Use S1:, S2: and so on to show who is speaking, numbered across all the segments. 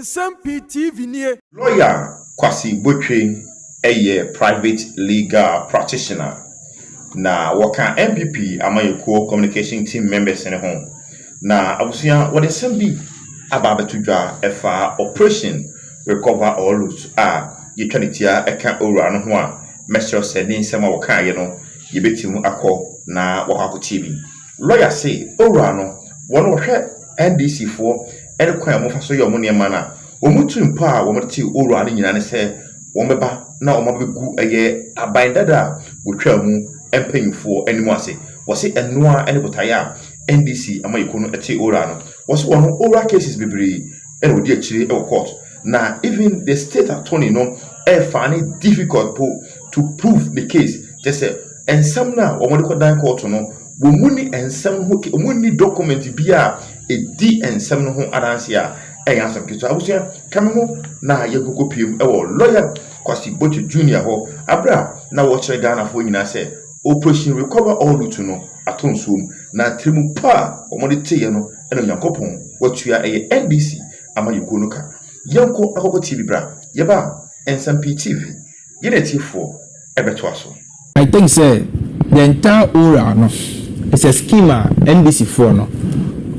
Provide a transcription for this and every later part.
S1: Nsem-Pii TV nie.
S2: Lawyer Kwesi Botchway a private legal practitioner. Na waka MPP amayeko communication team members in home. Na abusia what Nsem-Pii ababetudwa efa operation recover all loot ye twanitia eka owura no ho a mesro se ni nsema waka ye no ye betimu akọ na wakako TV. Lawyer say owura no wono hwe NDC for ene kwan mo faso ye omo ne na omutu mpa a womte owura no nyina ne se womeba na omabegu eye abandada wotwa mu empanyfo animu ase wose enoa ene botaya NDC amayeko no ete owura no wose wono owura cases bebre ene odi akire e court na even the state attorney no find it difficult to prove the case just say ensam na omode ko dan court no wo muni ensam ho omuni document bia edi ensam no ho adanse a eyansam kito abusia kamemo na yegoko piem ewo lawyer Kwesi Botchway Junior ho abra na wo chere Ghana fo nyina se operation recover all loot no atonsum na trimu pa omode teye no eno Nyankopon watua eye NDC amayeko no ka yanko akoko TV bra yeba Nsem-Pii TV yenetiefo ebeto aso.
S3: I think say the entire ORAL no is a scheme NDC for no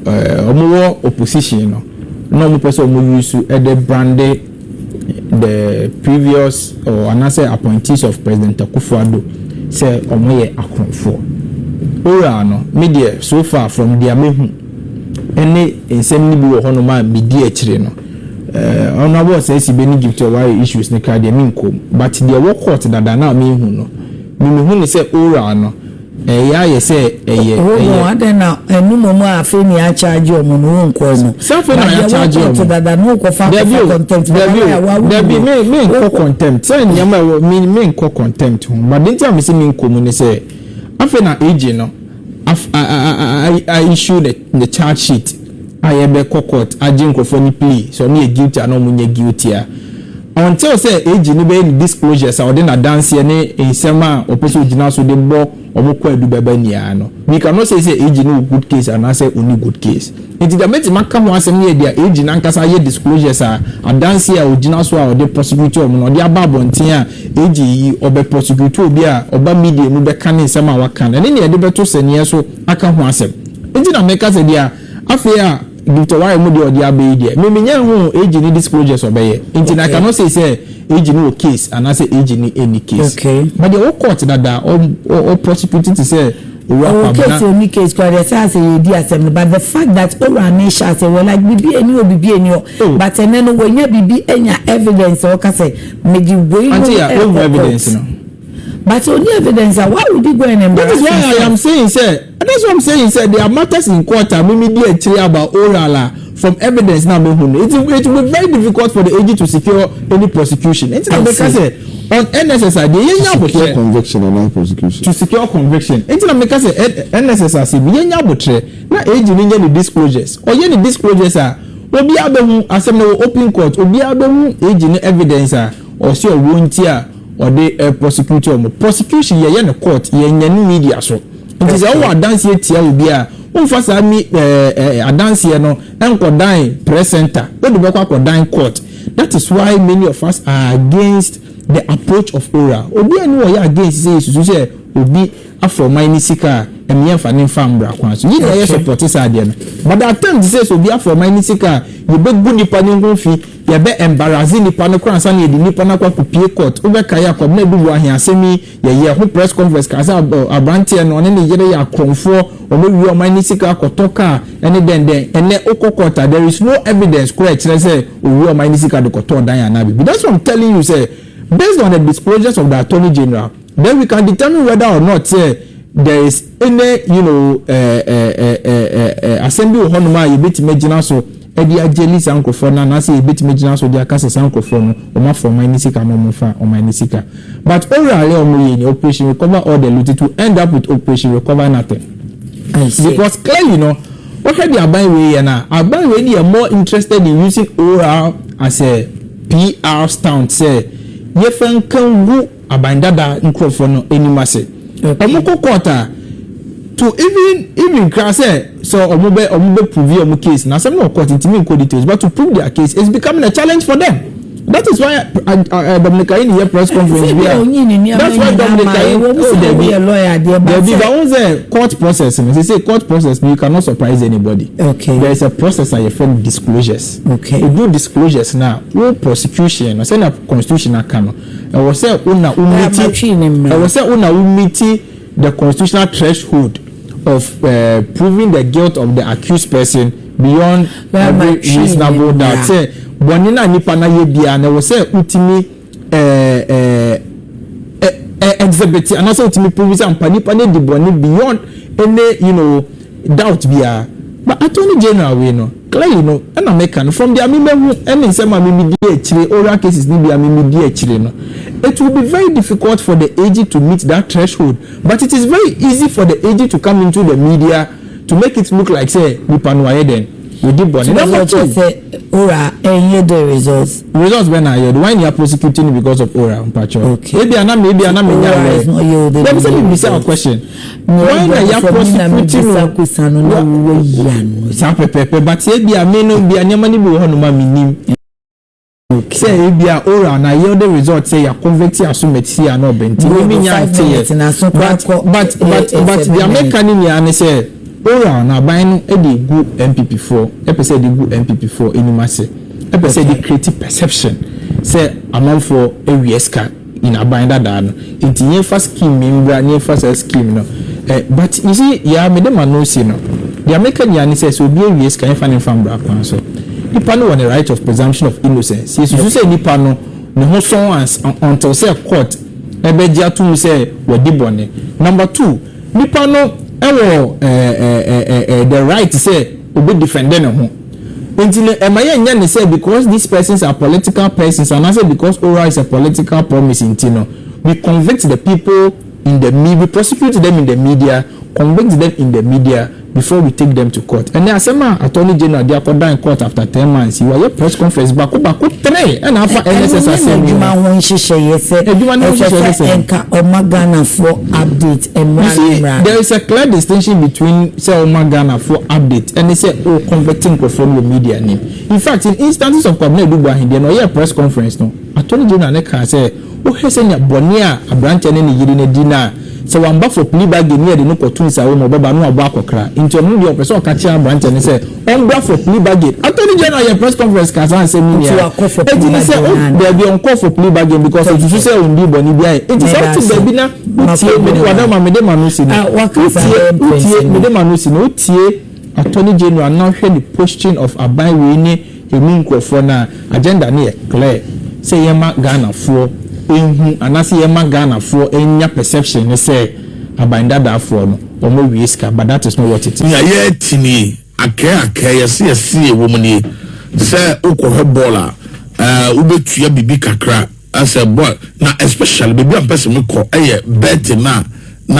S3: omo opposition no mo person omo use the branded the previous or another appointees of President Akufo-Addo say omo ye akonfo ORAL no media so far from their mehu any nsem bi wo hono ma bi di akire no on about say si beni give to why issues ne ka de minko but the work court that na me hu no me hu ni say ORAL no ya ye say
S4: ade na enu momo afi ni a charge omo no nko no
S3: self na ya charge omo
S4: that no ko fa contempt
S3: there be me nko contempt say nyama me nko contempt but then tell me say me nko mu ni say afi na age no I issued the charge sheet I be court agent for any plea so me guilty and no munye guilty until say age ni be disclosures or then a dance any nsema opese ojina so de bo omoko adu baba nia no we cannot say age no good case and I say only good case it the meti maka ho asem ye dia age na nkasa ye disclosures a dance a ojina so a de prosecutor mo no de ababonten a age yi obe prosecutor obi a oba media mu be kan nsema waka na ne ne de beto senie so aka ho asem enti na meka say dia afia Dr. Why mo de odi abe dia me nya hu age ni disclosures obeye nti na cannot say age no case and I say age ni any case
S4: okay
S3: but the court that or prosecuting to say
S4: case any case quite say you di assembly but the fact that ORAL nation say well like bibi eni but then when you bibi enya evidence or ka say me di way
S3: no evidence no
S4: but only evidence why would you go and embarrass?
S3: That is why I am saying that's what I'm saying there are matters in court me dey tell about ORAL from evidence now it will be very difficult for the AG to secure any prosecution it's not because on NSSI they
S5: secure conviction and not prosecution
S3: to secure conviction it's not because NSSI say we nya botre na AG ni nya the disclosures or nya the disclosures obi abehu asem no open court obi abehu AG ni evidence or say wontia or the prosecution ye na court ye nya ni media so it is our dance here tia obi a unfasa mi dance here no enko dan press center we do kwa dan court that is why many of us are against the approach of ORAL obi ani wo ya against say obi afro mine sika emia fa ne fam bra kwa so you dey support side no but that time say obi afro mine sika you be good nipa ne ngonfi you be embarrassing nipa no kwa san ye di nipa na kwa pie court obe kai akob na du ahian asemi ye ho press conference ka say abrantie no ne yere ya konfo omo wi mine sika akotoka ene den ene okokota there is no evidence correct say owi mine sika de koto dan anabi that's what I'm telling you say based on the disclosures of the Attorney General then we can determine whether or not there is any assembly of honoma you bit imagine so edia jealous uncle for na say you bit imagine so dia kase uncle for no o for my nisika mo fa o my nisika but ORAL omo operation recover all the loot to end up with operation recover nothing because clearly what had the aban way na aban way they are more interested in using ORAL as a PR stunt say ye fan kan gu abandada nkrofo no enimase omoko kota to even cry say so omobe prove your case now some no court intimi code details but to prove their case is becoming a challenge for them. That is why Dominica in here press conference that's why Dominica there be a court process. They say court process you cannot surprise anybody.
S4: Okay.
S3: There is a process and you form disclosures.
S4: Okay.
S3: You do disclosures now. What prosecution or send a constitutional canon. I was say una umiti the constitutional threshold of proving the guilt of the accused person beyond every reasonable doubt. Say bonina nipa na ye bia na wo say utimi exhibit and also ultimate prove am nipa na di boni beyond any doubt bia. But Attorney General we know clearly and American from the amimemu and Nsem chile oral cases ni bia amimidi chile no. It will be very difficult for the AG to meet that threshold, but it is very easy for the AG to come into the media to make it look like say nipa no aye then we did born. Number two,
S4: say oral and the results
S3: when I heard when you are prosecuting because of oral
S4: okay.
S3: maybe I'm let me say a question. When you are prosecuting but say be a meno be a nyamani bi ho no ma minim. Say be a oral na hear the result say you convict asumeti and no benti we nya but the American in say oral na ban e dey go MPP4 say dey go MPP4 enimase say dey create perception say amount for area in a binder dan it yen first scheme membra yen first scheme no but you see ya me dem no see no the American yan say so be area can find from bra kwan so nipa no on the right of presumption of innocence yes you say nipa no ne ho so until say court e be dia to say we di bone. Number 2 nipa no the right to say obi defending him. Until am say because these persons are political persons and I say because oral is a political promise in Tino, we convict the people in the media, we prosecute them in the media, convict them in the media before we take them to court. And then as Attorney General they are called in court after 10 months. You are press conference back 3 and after NSS there is a clear distinction between say Omagana for update and they say convicting from the media name. In fact, in instances of Kwabena Duba they no press conference no. Attorney General can say o hesenya bonia abranche ne yiri ne dina so wamba for plea bargain near the no opportunity say no baba no abo akokra into no the person ka chia branch and say on for plea bargain. Attorney General your press conference can say me here it say there be on call for plea bargain because you say on di boni bia it is up to the bina utie me wadama me de manusi no me de manusi no utie Attorney General now hear the posting of abai we ni emi nkofo na agenda na clear say yema Ghana for anasi yema Ghana for enya perception ne say abandada for no omo wiska but that is not what it is.
S1: Yeah tini akaya yesi womani say ukohe bola ubetua bibi kakra as a boy na especially bibi am person me ko bet na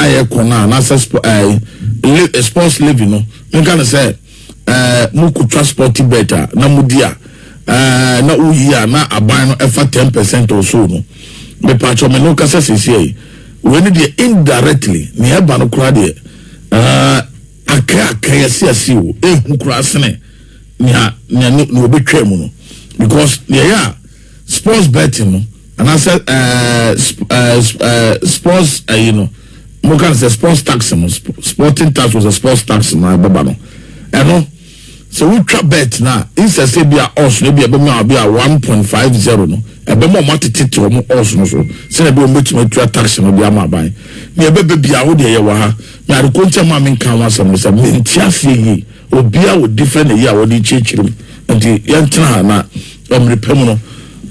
S1: ye ko na sports living no me can say muku transport better na mudia na uya na aban no efa 10% or so no me patcho me no kasa sisi when they indirectly me eba no kura de akaya sisi o nkura sene no obetwa mu no because yeah sports betting no and I said sports mo kan say sports tax no sporting tax was a sports tax na baba no no so we trap bet na instead say be a us no be a 1.50 no e be mo matete to mo us no so say na be o metuma tua tax no be ama ban me e be bia wo de ye wa ha me are ko ntia ma me kan wa sam say me ntia se yi obi a wo different ye a wo de chichirim nti yantra na repem no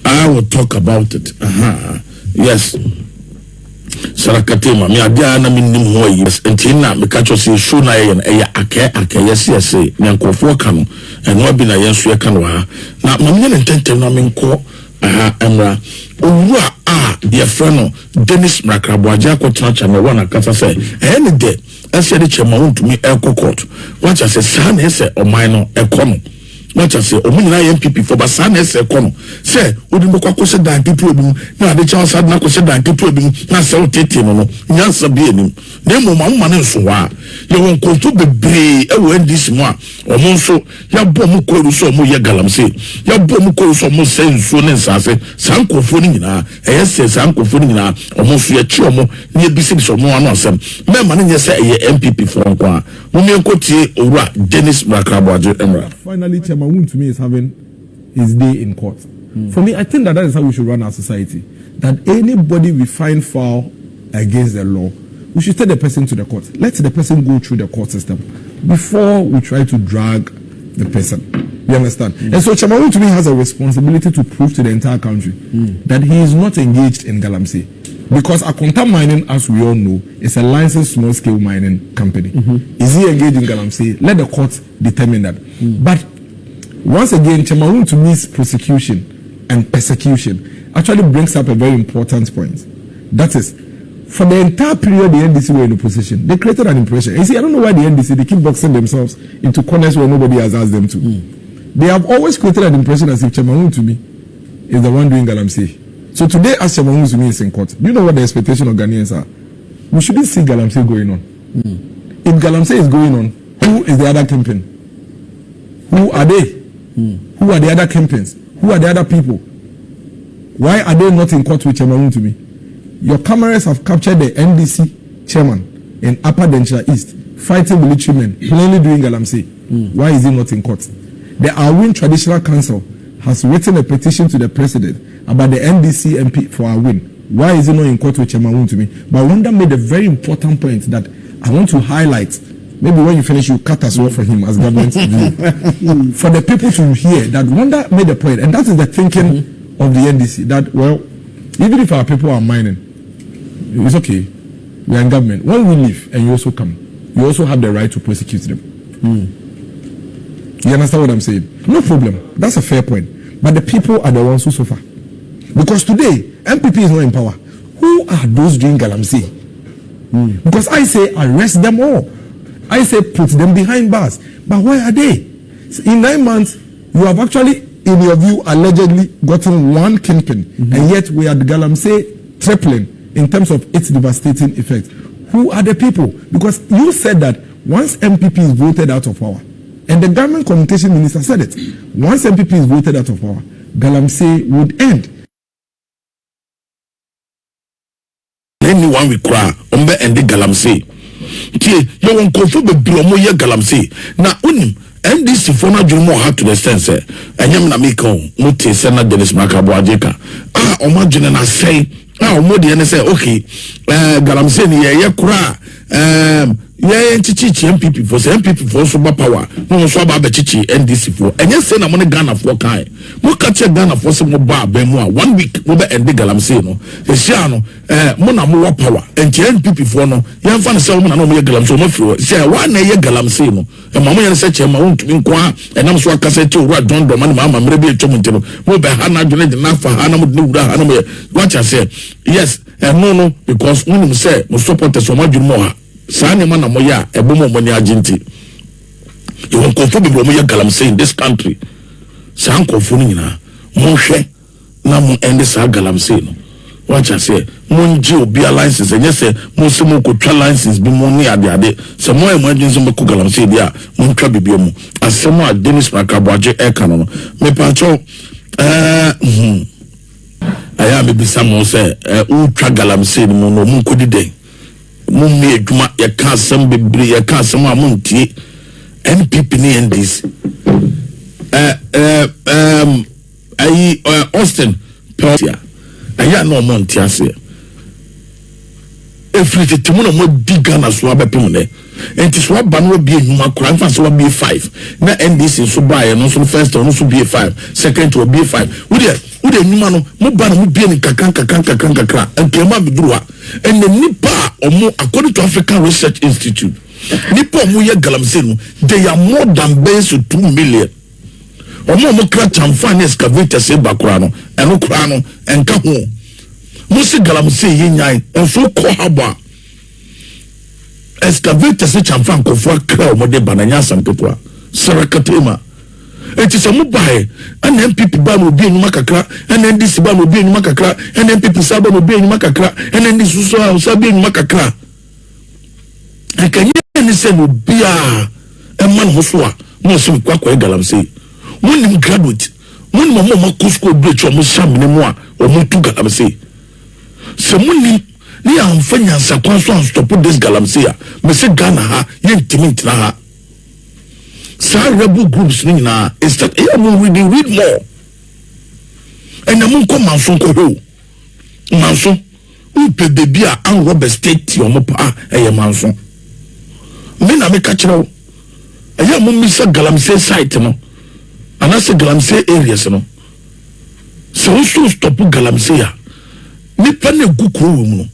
S1: I will talk about it yes Sarakatema me adia na minim ho yi entina me ka cho se show na ye yes na nkofo ka no eno bi na yenso ye ka no ha na mamne ne tentem na me nko emra owura ye freno Dennis Makraboaja kwotena cha me wona kasa se ene de ese de chema wontumi ekokot wacha se sa na ese oman no ekono What I say, Omina MPP for Basana Secono. Say, Udimoko Kosedan Kipu, now the chance had not Kosedan Kipu, not so Titino, Yansa Benim. Nemo Mamma Soa. You won't go to the Bray, when this one, or Monso, Yabomuko so mo galamsey. Yabomuko so mo sense so Nensase, Sanko Funina, yes, Sanko Funina, or Monsieur Chomo, near Bishop or more answer. Memman, yes, a MPP for Anqua. Mumia Ora, Dennis Macabajo Emra.
S6: Finally, Chairman to me is having his day in court. For me, I think that is how we should run our society. That anybody we find foul against the law, we should take the person to the court. Let the person go through the court system before we try to drag the person. You understand? And so Chairman to me has a responsibility to prove to the entire country that he is not engaged in galamsey. Because Akonta Mining, as we all know, is a licensed small-scale mining company. Is he engaged in galamsey? Let the court determine that. But once again, Chairman to me's prosecution and persecution actually brings up a very important point. That is, for the entire period the NDC were in opposition, they created an impression. You see, I don't know why the NDC, they keep boxing themselves into corners where nobody has asked them to. They have always created an impression as if Chairman to me is the one doing galamsey. So today, as Chairman to me is in court, do you know what the expectation of Ghanaians are? We shouldn't see galamsey going on. If galamsey is going on, who is the other kingpin? Who are they? Who are the other kingpins? Who are the other people? Why are they not in court with Chairman to me? Your cameras have captured the NDC chairman in Upper Denchira East fighting military men, plainly doing galamsey. Why is he not in court? The Awin Traditional Council has written a petition to the president about the NDC MP for Awin. Why is he not in court with Chairman to me? But Wanda made a very important point that I want to highlight. Maybe when you finish, you cut us off for him as government view. For the people to hear that Wanda made a point, and that is the thinking of the NDC, that, well, even if our people are mining, it's okay. We are in government. When we leave and you also come, you also have the right to prosecute them. You understand what I'm saying? No problem. That's a fair point. But the people are the ones who suffer. Because today, MPP is not in power. Who are those doing galamsey? Because I say arrest them all. I say put them behind bars. But why are they? In 9 months, you have actually, in your view, allegedly gotten one kingpin. And yet we are the galamsey tripling in terms of its devastating effect. Who are the people? Because you said that once MPP is voted out of power, and the government communication minister said it, once MPP is voted out of power, galamsey would end.
S1: Anyone we cry, and the galamsey. You won't go for the Blomoya galamsey. Now, NDC for not doing more hard to the sense. And Yamna Miko, Muti, Senna Dennis Macaboajeka. Imagine and I say, now, Modi and I say, okay, galamsey, yeah, cry. Yeah, chichi MPP for MPP for super power. No so about chichi NDC for. And yes, say na money Ghana for kai. Mo catch Ghana for some bar bemwa. 1 week mo be end galamsey no. E sia no mo na mo power. And MPP for no. Yan fa na say mo na no mo ye galamsey mo firo. Say wa na ye galamsey no. E mama yan say chema won tumi kwa. E nam so aka say ti owura don do man mama mre be twom ntino. Mo be ha na dwene de na fa ha na mo de wura ha na mo ye. Watch I say. Yes, no because when you say mo supporters so much more. Sani mana moya ebomo moni agenti. You won't confirm the moya galamsey in this country. San confirming na monhwe na mo end sa galamsey no. Watch I say monji obi license and yes mo se mo ko twa license bi mo ni ade se mo emergency mo ko galamsey dia mo twa bibio mu asemo a Dennis Macaboaje e kan no me pancho aya me bisa mo se u twa galamsey mo no mo ko diden Mummy Juma, ya can't some be ya can't some amunti NPP NDC. Austin Peltia. I no Montiasia. If it's a Timono more big gun as well, and it's what ban will be in my crime fast will be 5. Now NDC so buy and also first and also be 5, second to be 5. Would you know, Mobile would be in Kakanka and came up with and the Nipa or more according to African Research Institute. Nipa Muya Galamsey, they are more than base to 2 million. Or more crack and fine excavators say Bakrano and Okrano and Kaho. Musi Galamsey Yinyai and so Kohaba. Excavator such and franco for crow, Mode Bananya Sankapua, Sarakatema. enti se mo bae ana MPP ba no obi enuma kakra ana NDC ba no obi enuma kakra ana MPP sa ba no obi enuma kakra ana NDC so sa bi enuma kakra akanye ni se no bia man ho so a mo se kwa galamsey woni graduate woni mo ko school breach o mo samne mo a o mo tu galamsey se moni ni amfanya sakwa so stop this galamsey a me se Ghana ha ye intimate na ha sa rebel groups ni na is that e am read more and am ko manso ko ho manso u pe bebi a an Robert State o mo pa e manso me na me ka kire aya mo mi sa galamsey site no anase galamsey areas no so stop galamsey a ni pane gukuru wo mu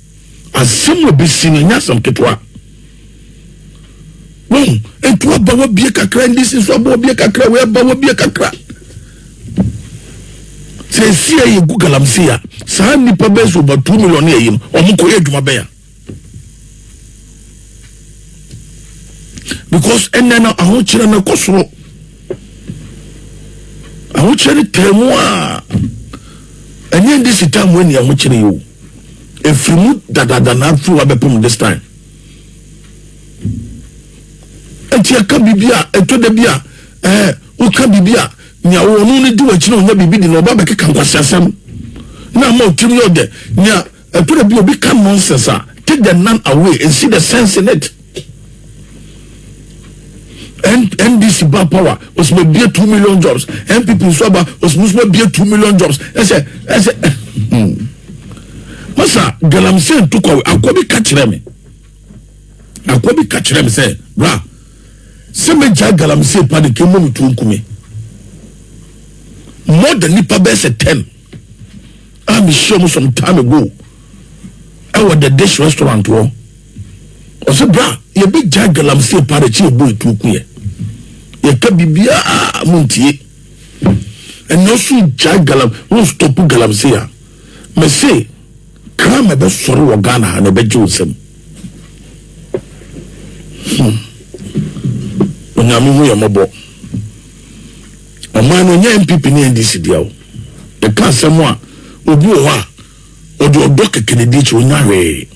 S1: asem obi sini nya sam ketwa won etu aba wo bie kakra ndisi so aba wo bie kakra we aba wo bie kakra se sia ye gu galamsey a sa ni pa bezo ba 2 million ye yim omuko ye dwuma be ya because enena aho kire na kosoro aho kire temu a enye ndisi tamu eni aho kire yo efrimu dadada na fu abepom this time enti aka bibia eto da bia uka bibia nya wo no ne di wachina onya bibi di no ba beke kan kwasiasem na ma otwim yo de nya eto da bia obi come nonsense take the none away and see the sense in it. And NDC bar power was be 2 million jobs. MPP Swaba was be 2 million jobs. I said, Masa galamsey took away. Akwabi catch them. Akwabi catch them say, bra. Seme ja galamsey pa de kemo to nkumi. More than nipa best 10. I'm sure some time ago. I was the dish restaurant war. I said, bra, you be ja galamsey pa de chi boy to kuye. Ye ka bibia muntie. And no so ja galam, no stop galamsey a. Me say krama be soro wo Ghana na be josem onyame hu yemobo omano nya MPP ni NDC dia e ka asem a obi o ha o do kekene di chi onyawe